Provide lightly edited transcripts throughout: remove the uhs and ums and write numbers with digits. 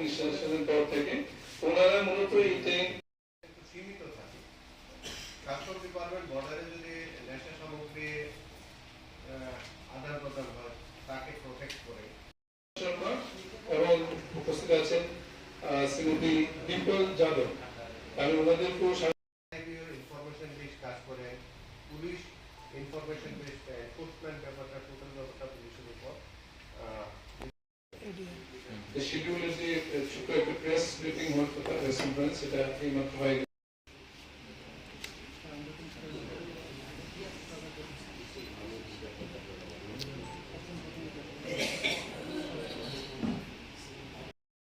নিঃশ্বাসের পর থেকে ওনারা মূলত এইতে সীমিত থাকে। ট্রান্সপোর্ট ডিপার্টমেন্ট বর্ডারে যদি নেশা সামগ্রী আদান প্রদান হয় তাকে প্রোটেক্ট করে। এবং উপস্থিত আছেন শ্রীমতী ডিম্পল যাদব। আমি ওনাদেরকেও ইনফরমেশন বেস কাজ করে, পুলিশ ইনফরমেশন বেস এনফোর্সমেন্ট ব্যাপারটা টোটাল ব্যাপারটা পুলিশের উপর। শিডিউলের যে ছোট্ট একটা প্রেস ব্রিফিং হওয়ার কথা রেসিডেন্স সেটা এইমাত্র হয়ে গেছে।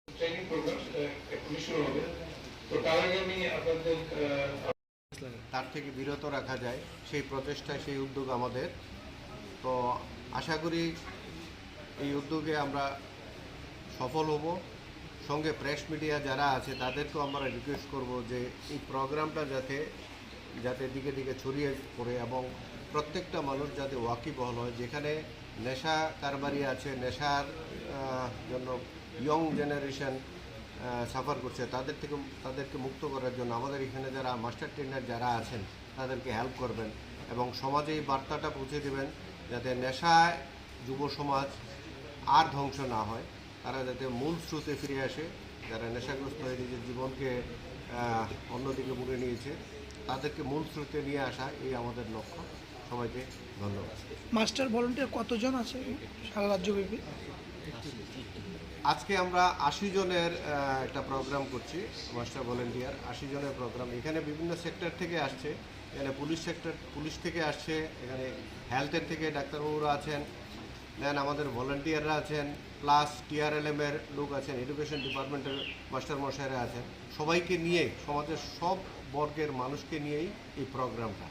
ট্রেনিং প্রোগ্রাম সেটা এখনই শুরু হবে। তো তার আগে আমি আপনাদের তার থেকে বিরত রাখা যায় সেই প্রচেষ্টায় সেই উদ্যোগ আমাদের। তো আশা করি এই উদ্যোগে আমরা সফল হব। সঙ্গে প্রেস মিডিয়া যারা আছে তাদেরকেও আমরা রিকোয়েস্ট করব যে এই প্রোগ্রামটা যাতে দিকে দিকে ছড়িয়ে পড়ে এবং প্রত্যেকটা মানুষ যাতে ওয়াকিবহল হয়। যেখানে নেশা কারবারি আছে, নেশার জন্য ইয়ং জেনারেশন সাফার করছে, তাদেরকে মুক্ত করার জন্য আমাদের এখানে যারা মাস্টার ট্রেনার যারা আছেন তাদেরকে হেল্প করবেন এবং সমাজে এই বার্তাটা পৌঁছে দেবেন যাতে নেশায় যুব সমাজ আর ধ্বংস না হয়, তারা যাতে মূল স্রোতে ফিরে আসে। যারা নেশাগ্রস্ত হয়ে নিজের জীবনকে অন্যদিকে মুড়ে নিয়েছে তাদেরকে মূল স্রোতে নিয়ে আসা, এই আমাদের লক্ষ্য। সবাইকে ধন্যবাদ। মাস্টার ভলান্টিয়ার কতজন আছে সারা রাজ্যব্যাপী? আজকে আমরা 80 জনের একটা প্রোগ্রাম করছি, মাস্টার ভলান্টিয়ার 80 জনের প্রোগ্রাম। এখানে বিভিন্ন সেক্টর থেকে আসছে, এখানে পুলিশ থেকে আসছে, এখানে হেলথের থেকে ডাক্তারবাবুরা আছেন, দেন আমাদের ভলান্টিয়াররা আছেন, প্লাস TRLM এর লোক আছেন, এডুকেশন ডিপার্টমেন্টের মাস্টারমশাইরা আছেন। সবাইকে নিয়ে, সমাজের সব বর্গের মানুষকে নিয়েই এই প্রোগ্রামটা।